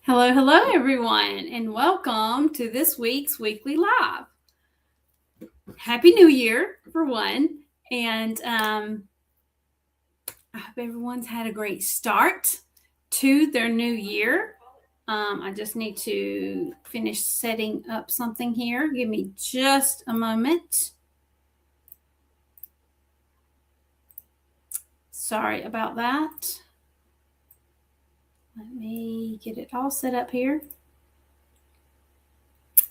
Hello, hello, everyone, and welcome to this week's Weekly Live. Happy New Year, for one, and I hope everyone's had a great start to their new year. I just need to finish setting up something here. Give me just a moment. Sorry about that. Let me get it all set up here.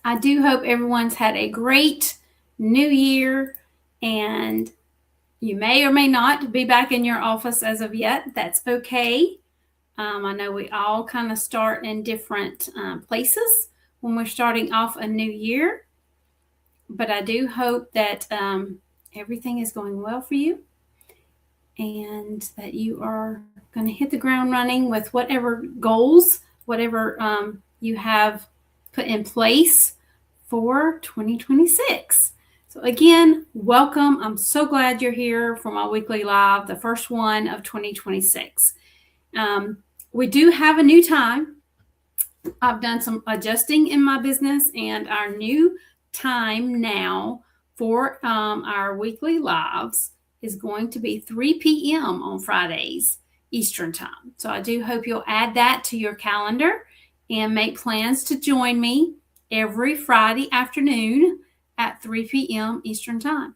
I do hope everyone's had a great new year, and you may or may not be back in your office as of yet. That's okay. I know we all kind of start in different places when we're starting off a new year, but I do hope that everything is going well for you and that you are going to hit the ground running with whatever goals, whatever you have put in place for 2026. So again, welcome. I'm so glad you're here for my weekly live, the first one of 2026. We do have a new time. I've done some adjusting in my business, and our new time now for our weekly lives is going to be 3 p.m. on Fridays Eastern time. So I do hope you'll add that to your calendar and make plans to join me every Friday afternoon at 3 p.m. Eastern time.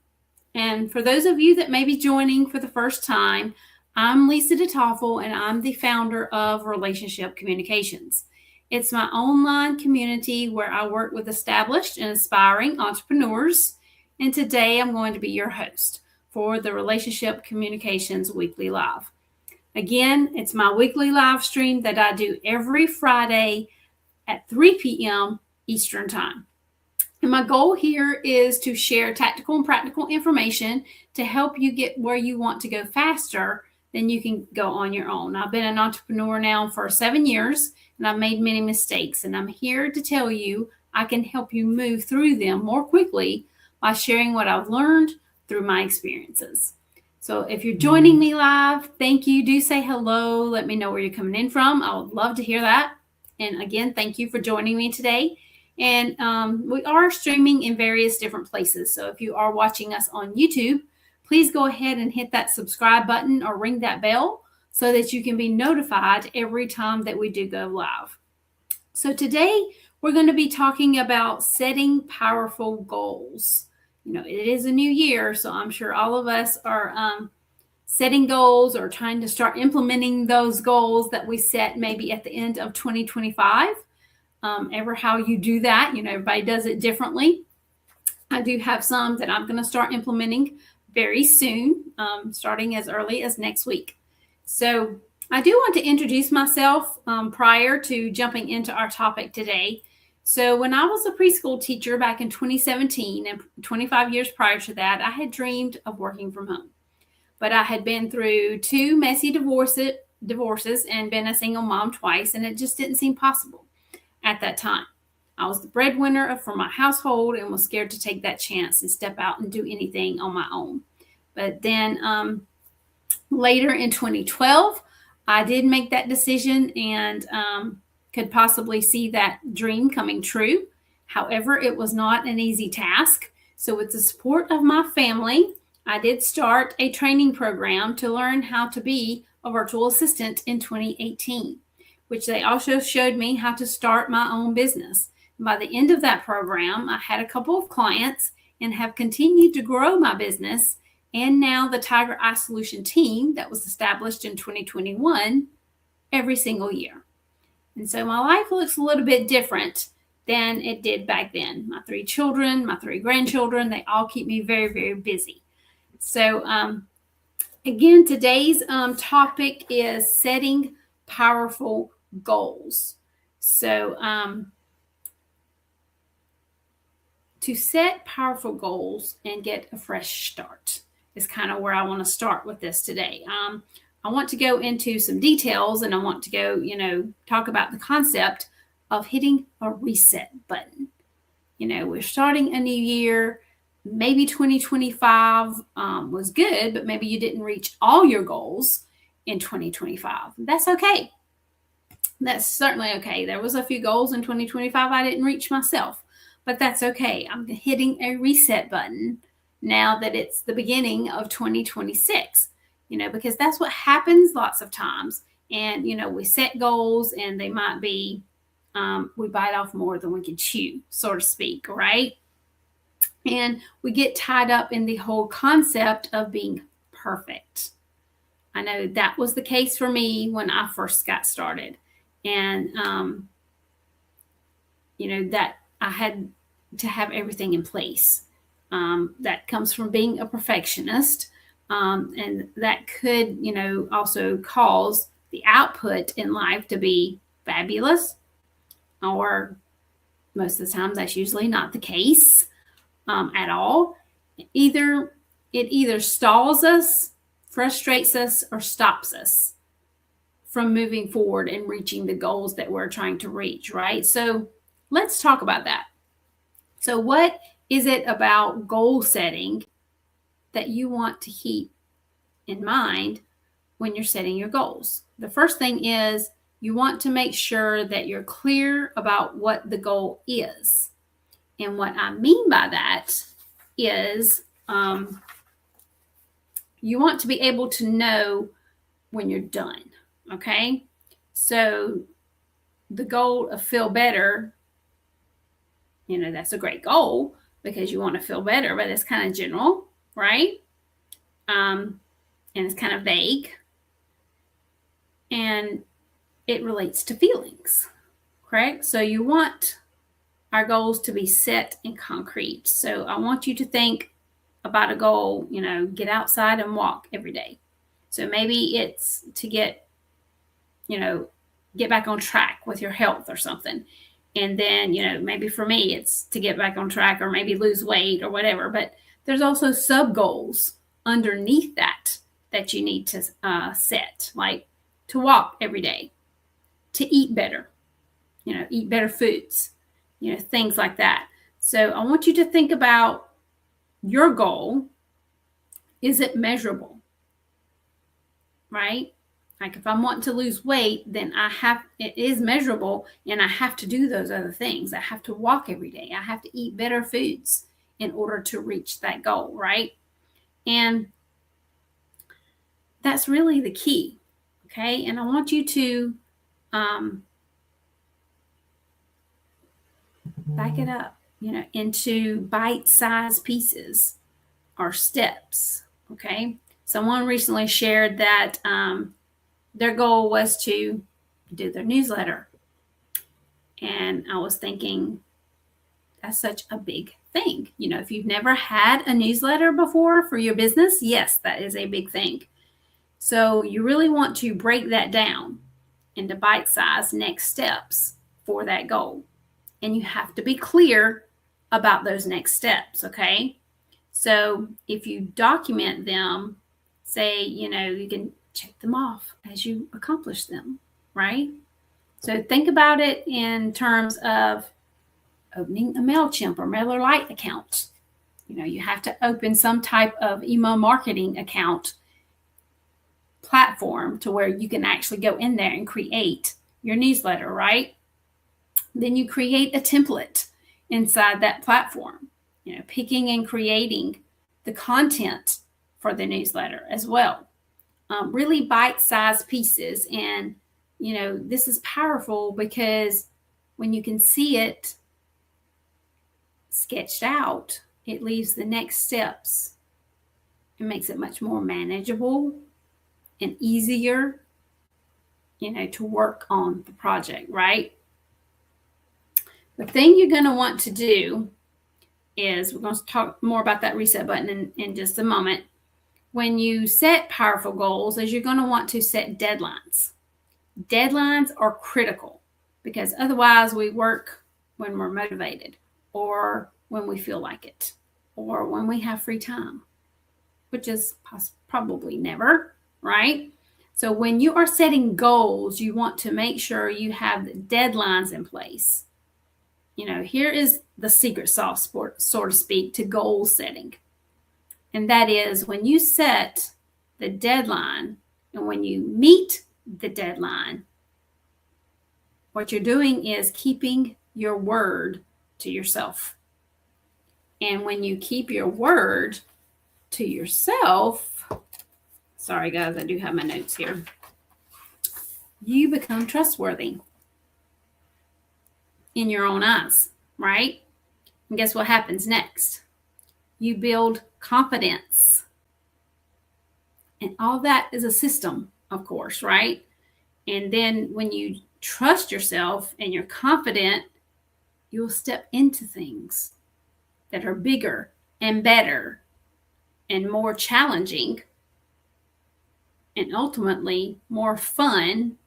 And for those of you that may be joining for the first time, I'm Lisa DeToffol, and I'm the founder of Relationship Communications. It's my online community where I work with established and aspiring entrepreneurs. And today I'm going to be your host for the Relationship Communications Weekly Live. Again, it's my weekly live stream that I do every Friday at 3 p.m. Eastern time. And my goal here is to share tactical and practical information to help you get where you want to go faster than you can go on your own. I've been an entrepreneur now for 7 years, and I've made many mistakes. And I'm here to tell you I can help you move through them more quickly by sharing what I've learned through my experiences. So if you're joining me live, thank you. Do say hello. Let me know where you're coming in from. I would love to hear that. And again, thank you for joining me today. And we are streaming in various different places. So if you are watching us on YouTube, please go ahead and hit that subscribe button or ring that bell so that you can be notified every time that we do go live. So today we're going to be talking about setting powerful goals. You know, it is a new year, so I'm sure all of us are setting goals or trying to start implementing those goals that we set maybe at the end of 2025. Ever how you do that, you know, everybody does it differently. I do have some that I'm going to start implementing very soon, starting as early as next week. So I do want to introduce myself prior to jumping into our topic today. So when I was a preschool teacher back in 2017 and 25 years prior to that, I had dreamed of working from home. But I had been through 2 messy divorces and been a single mom twice, and it just didn't seem possible at that time. I was the breadwinner for my household and was scared to take that chance and step out and do anything on my own. But then later in 2012, I did make that decision and could possibly see that dream coming true. However, it was not an easy task. So with the support of my family, I did start a training program to learn how to be a virtual assistant in 2018, which they also showed me how to start my own business. By the end of that program, I had a couple of clients and have continued to grow my business. And now the Tiger Eye Solution team that was established in 2021 every single year. And so my life looks a little bit different than it did back then. My 3 children, my 3 grandchildren, they all keep me very, very busy. So again, today's topic is setting powerful goals. So to set powerful goals and get a fresh start is kind of where I want to start with this today. I want to go into some details, and I want to go, talk about the concept of hitting a reset button. We're starting a new year. Maybe 2025 was good, but maybe you didn't reach all your goals in 2025. That's okay. That's certainly okay. There was a few goals in 2025 I didn't reach myself, but that's okay. I'm hitting a reset button now that it's the beginning of 2026, because that's what happens lots of times. And, we set goals and they might be, we bite off more than we can chew, so to speak, right? And we get tied up in the whole concept of being perfect. I know that was the case for me when I first got started. And, that I had to have everything in place. That comes from being a perfectionist. And that could, also cause the output in life to be fabulous, or most of the time that's usually not the case at all. It either stalls us, frustrates us, or stops us from moving forward and reaching the goals that we're trying to reach, right? So let's talk about that. So what is it about goal setting that you want to keep in mind when you're setting your goals? The first thing is you want to make sure that you're clear about what the goal is. And what I mean by that is you want to be able to know when you're done. Okay, so the goal of feel better, that's a great goal because you want to feel better, but it's kind of general, right? And it's kind of vague, and it relates to feelings, correct? So you want our goals to be set and concrete. So I want you to think about a goal, get outside and walk every day. So maybe it's to get back on track with your health or something. And then, maybe for me, it's to get back on track or maybe lose weight or whatever. But there's also sub goals underneath that you need to set, like to walk every day, to eat better, eat better foods, things like that. So I want you to think about your goal. Is it measurable? Right? Like if I'm wanting to lose weight, then it is measurable, and I have to do those other things. I have to walk every day. I have to eat better foods in order to reach that goal, right? And that's really the key, okay? And I want you to back it up, into bite-sized pieces or steps, okay? Someone recently shared that their goal was to do their newsletter. And I was thinking, that's such a big thing. If you've never had a newsletter before for your business, yes, that is a big thing. So you really want to break that down into bite-sized next steps for that goal. And you have to be clear about those next steps, okay? So if you document them, say, you can check them off as you accomplish them, right? So think about it in terms of opening a MailChimp or MailerLite account. You have to open some type of email marketing account platform to where you can actually go in there and create your newsletter, right? Then you create a template inside that platform, picking and creating the content for the newsletter as well. Really bite-sized pieces. And, this is powerful because when you can see it sketched out, it leaves the next steps. It makes it much more manageable and easier, to work on the project, right? The thing you're going to want to do is, we're going to talk more about that reset button in just a moment. When you set powerful goals, is you're going to want to set deadlines. Deadlines are critical because otherwise we work when we're motivated or when we feel like it or when we have free time, which is probably never, right? So when you are setting goals, you want to make sure you have the deadlines in place. Here is the secret sauce, so to speak, to goal setting. And that is when you set the deadline and when you meet the deadline, what you're doing is keeping your word to yourself. And when you keep your word to yourself, sorry guys, I do have my notes here, you become trustworthy in your own eyes, right? And guess what happens next? You build confidence. And all that is a system, of course, right? And then when you trust yourself and you're confident, you'll step into things that are bigger and better and more challenging and ultimately more fun.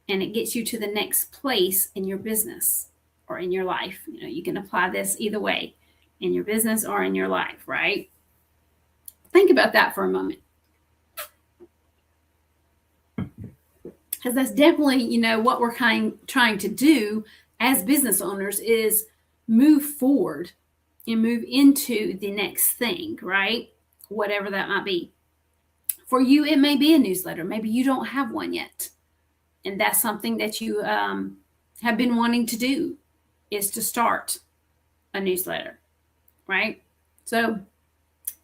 And it gets you to the next place in your business or in your life. You know, you can apply this either way, in your business or in your life, right? Think about that for a moment. Because that's definitely, you know, what we're trying to do as business owners is move forward and move into the next thing, right? Whatever that might be. For you, it may be a newsletter. Maybe you don't have one yet. And that's something that you have been wanting to do, is to start a newsletter, right? So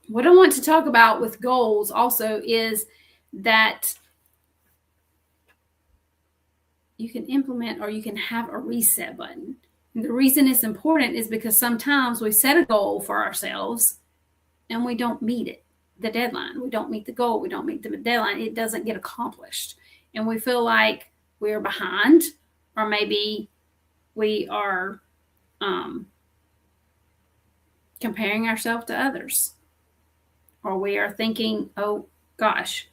what I want to talk about with goals also is that you can implement or you can have a reset button. And the reason it's important is because sometimes we set a goal for ourselves and we don't meet it, the deadline. We don't meet the goal. We don't meet the deadline. It doesn't get accomplished. And we feel like we're behind, or maybe we are comparing ourselves to others, or we are thinking, oh gosh,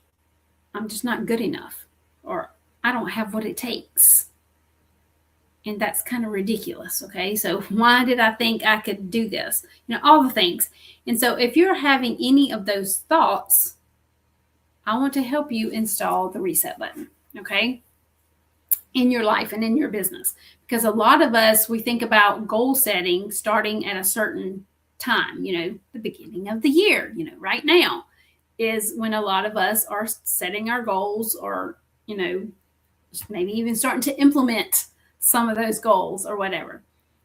I'm just not good enough, or I don't have what it takes. And that's kind of ridiculous. Okay. So why did I think I could do this? You know, all the things. And so if you're having any of those thoughts, I want to help you install the reset button. Okay. In your life and in your business. Because a lot of us, we think about goal setting starting at a certain time, you know, the beginning of the year, you know, right now is when a lot of us are setting our goals, or, you know, maybe even starting to implement some of those goals or whatever.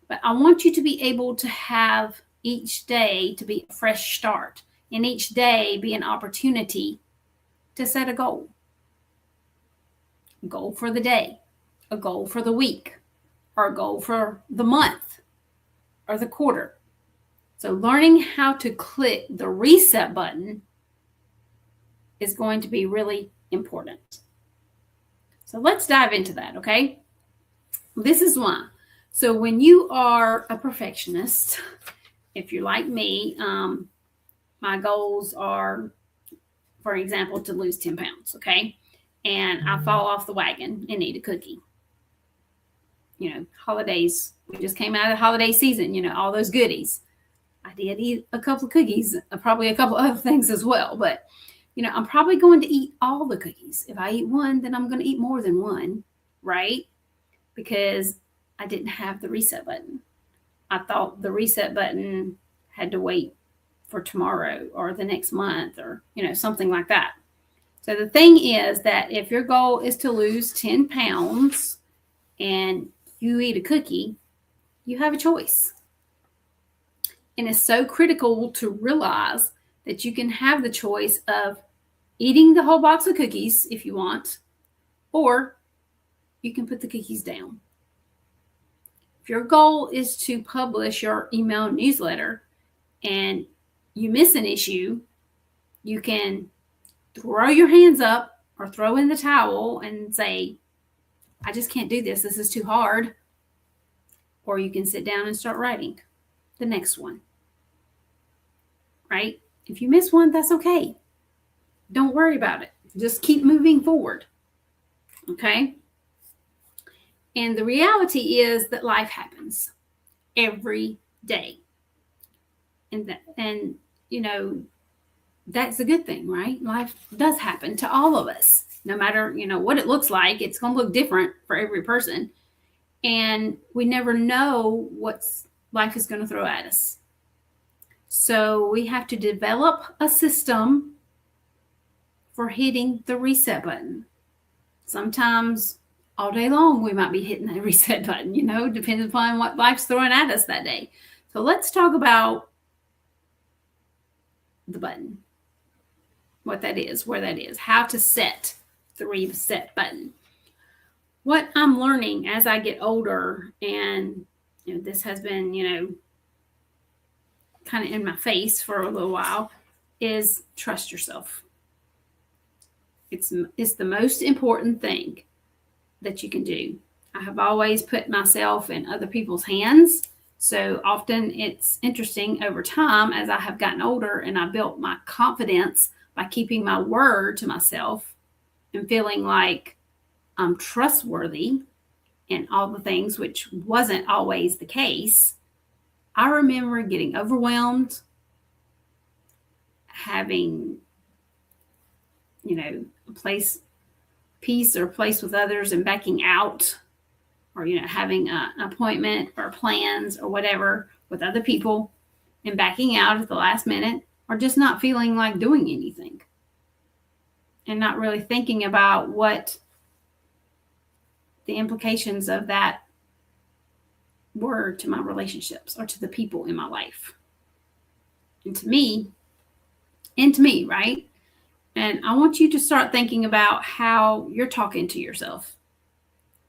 But I want you to be able to have each day to be a fresh start, and each day be an opportunity to set a goal. A goal for the day, a goal for the week, or a goal for the month or the quarter. So learning how to click the reset button is going to be really important. So let's dive into that, okay? This is why. So when you are a perfectionist, if you're like me, my goals are, for example, to lose 10 pounds, okay? And I fall off the wagon and eat a cookie. You know, holidays, we just came out of the holiday season, you know, all those goodies. I did eat a couple of cookies, probably a couple other things as well, but, you know, I'm probably going to eat all the cookies. If I eat one, then I'm going to eat more than one, right? Because I didn't have the reset button. I thought the reset button had to wait for tomorrow or the next month, or, you know, something like that. So the thing is that if your goal is to lose 10 pounds and you eat a cookie, you have a choice. And it's so critical to realize that you can have the choice of eating the whole box of cookies if you want, or you can put the cookies down. If your goal is to publish your email newsletter and you miss an issue, you can throw your hands up or throw in the towel and say, I just can't do this. This is too hard. Or you can sit down and start writing the next one, right? If you miss one, that's okay. Don't worry about it. Just keep moving forward, okay? And the reality is that life happens every day. And you know, that's a good thing, right? Life does happen to all of us. No matter, you know, what it looks like, it's going to look different for every person. And we never know what life is going to throw at us. So we have to develop a system for hitting the reset button. Sometimes all day long, we might be hitting that reset button, depending upon what life's throwing at us that day. So let's talk about the button, what that is, where that is, how to set the reset button. What I'm learning as I get older, and this has been, kind of in my face for a little while, is trust yourself. It's the most important thing that you can do. I have always put myself in other people's hands. So often it's interesting over time as I have gotten older and I built my confidence by keeping my word to myself and feeling like I'm trustworthy and all the things, which wasn't always the case. I remember getting overwhelmed, having, peace or place with others and backing out, or, having an appointment or plans or whatever with other people and backing out at the last minute, or just not feeling like doing anything and not really thinking about what the implications of that were to my relationships or to the people in my life. And to me, right? And I want you to start thinking about how you're talking to yourself,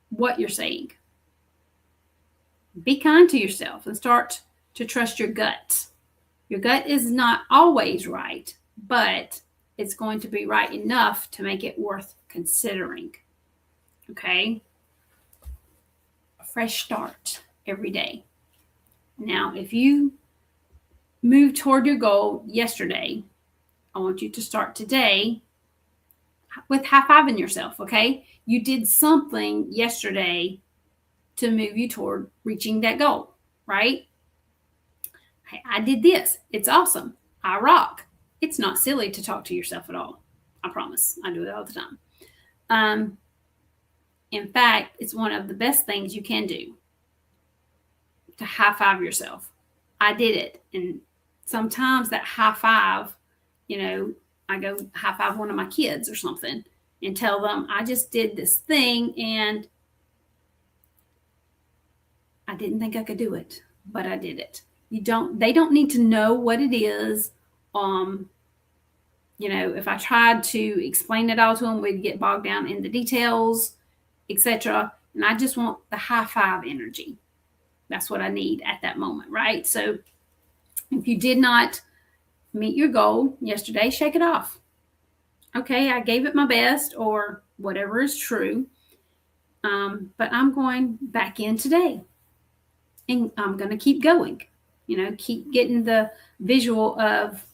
what you're saying. Be kind to yourself and start to trust your gut. Your gut is not always right, but it's going to be right enough to make it worth considering. Okay? A fresh start every day. Now, if you moved toward your goal yesterday, I want you to start today with high-fiving yourself, okay? You did something yesterday to move you toward reaching that goal, right? Hey, I did this. It's awesome. I rock. It's not silly to talk to yourself at all. I promise. I do it all the time. In fact, it's one of the best things you can do to high-five yourself. I did it. And sometimes that high-five, I go high-five one of my kids or something and tell them I just did this thing and I didn't think I could do it, but I did it. They don't need to know what it is. If I tried to explain it all to them, we'd get bogged down in the details, etc. And I just want the high-five energy. That's what I need at that moment, right? So if you did not meet your goal yesterday, shake it off. Okay, I gave it my best or whatever is true, but I'm going back in today and I'm going to keep going. Keep getting the visual of,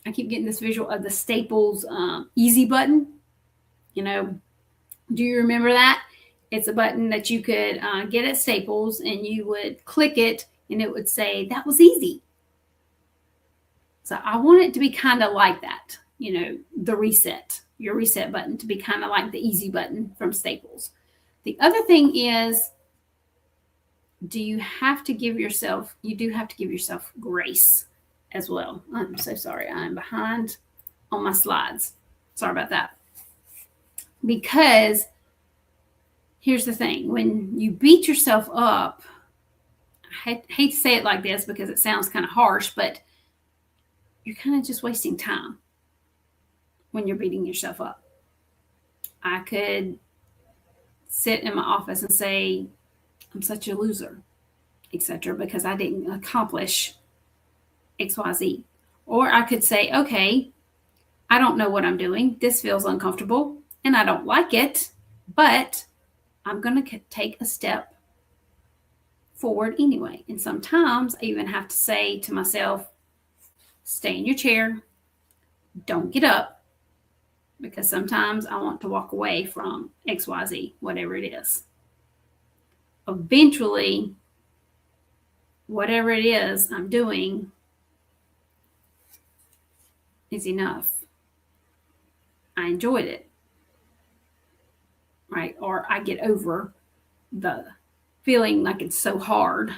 I keep getting this visual of the Staples easy button. Do you remember that? It's a button that you could get at Staples and you would click it and it would say, that was easy. So I want it to be kind of like that, the reset, your reset button to be kind of like the easy button from Staples. The other thing is, you do have to give yourself grace as well. I'm so sorry. I'm behind on my slides. Sorry about that. Because here's the thing. When you beat yourself up, I hate to say it like this because it sounds kind of harsh, but you're kind of just wasting time when you're beating yourself up. I could sit in my office and say, I'm such a loser, etc., because I didn't accomplish XYZ. Or I could say, okay, I don't know what I'm doing. This feels uncomfortable and I don't like it, but I'm going to take a step forward anyway. And sometimes I even have to say to myself, stay in your chair, don't get up, because sometimes I want to walk away from XYZ, whatever it is. Eventually, whatever it is I'm doing is enough. I enjoyed it, right? Or I get over the feeling like it's so hard.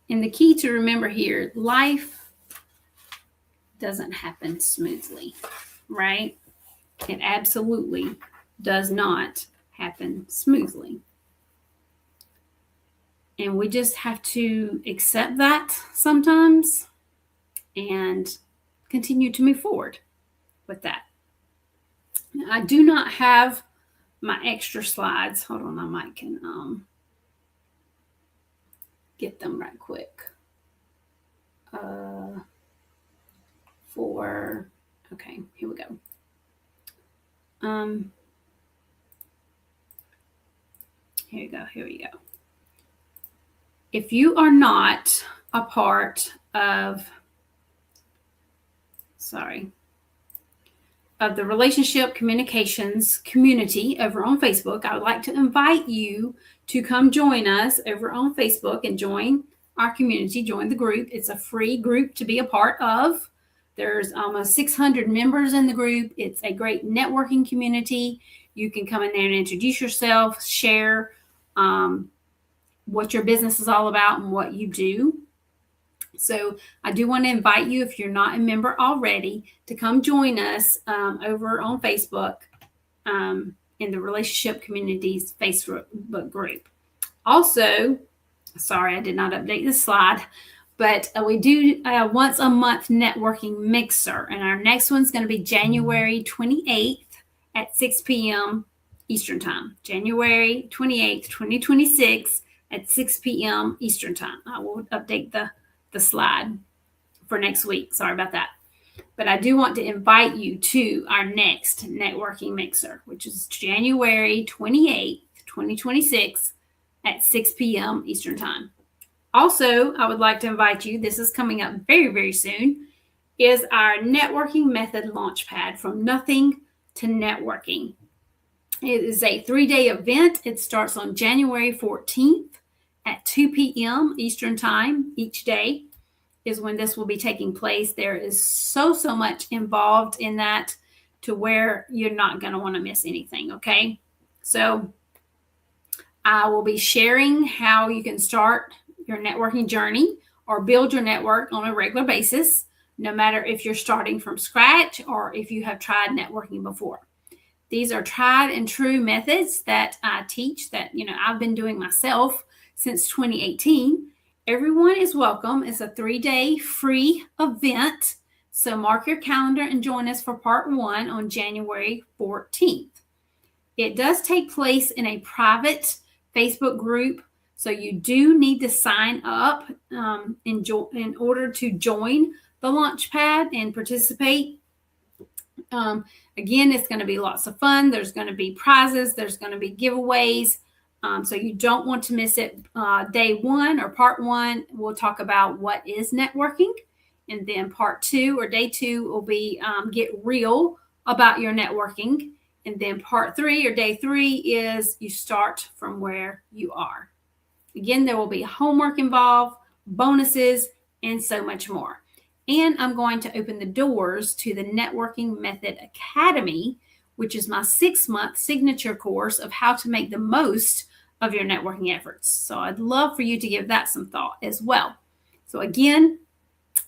And the key to remember here, life doesn't happen smoothly, right? It absolutely does not happen smoothly. And we just have to accept that sometimes and continue to move forward with that. I do not have my extra slides. Hold on, I might can get them right quick. Okay, here we go. Here we go. If you are not a part of the relationship communications community over on Facebook, I would like to invite you to come join us over on Facebook and join our community, join the group. It's a free group to be a part of. There's almost 600 members in the group. It's a great networking community. You can come in there and introduce yourself, share what your business is all about and what you do. So I do want to invite you, if you're not a member already, to come join us over on Facebook in the Relationship Communities Facebook group. Also, sorry, I did not update the slide, but we do once a month networking mixer, and our next one's going to be January 28th at 6 p.m. Eastern Time. January 28th, 2026 at 6 p.m. Eastern Time. I will update the slide for next week. Sorry about that. But I do want to invite you to our next networking mixer, which is January 28th, 2026 at 6 p.m. Eastern Time. Also, I would like to invite you, this is coming up very, very soon, is our networking method launchpad, From Nothing to Networking. It is a 3-day event. It starts on January 14th at 2 p.m. Eastern Time. Each day is when this will be taking place. There is so much involved in that to where you're not going to want to miss anything, okay? So I will be sharing how you can start your networking journey or build your network on a regular basis, no matter if you're starting from scratch or if you have tried networking before. These are tried and true methods that I teach that, I've been doing myself since 2018. Everyone is welcome. It's a 3-day free event. So mark your calendar and join us for part 1 on January 14th. It does take place in a private Facebook group. So you do need to sign up in order to join the Launchpad and participate. Again, it's going to be lots of fun. There's going to be prizes. There's going to be giveaways. So you don't want to miss it. Day 1 or part 1, we'll talk about what is networking. And then part 2 or day 2 will be get real about your networking. And then part 3 or day 3 is you start from where you are. Again, there will be homework involved, bonuses, and so much more. And I'm going to open the doors to the Networking Method Academy, which is my 6-month signature course of how to make the most of your networking efforts. So I'd love for you to give that some thought as well. So again,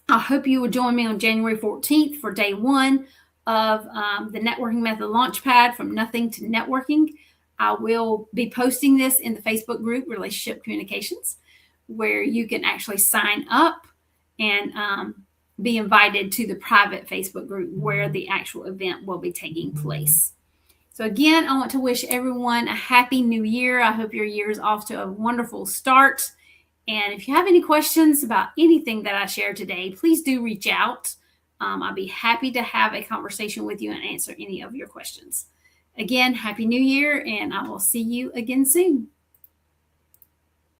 I hope you will join me on January 14th for day 1 of the Networking Method Launchpad, From Nothing to Networking. I will be posting this in the Facebook group, Relationship Communications, where you can actually sign up and be invited to the private Facebook group where the actual event will be taking place. So again, I want to wish everyone a happy new year. I hope your year is off to a wonderful start. And if you have any questions about anything that I shared today, please do reach out. I'll be happy to have a conversation with you and answer any of your questions. Again, happy new year, and I will see you again soon.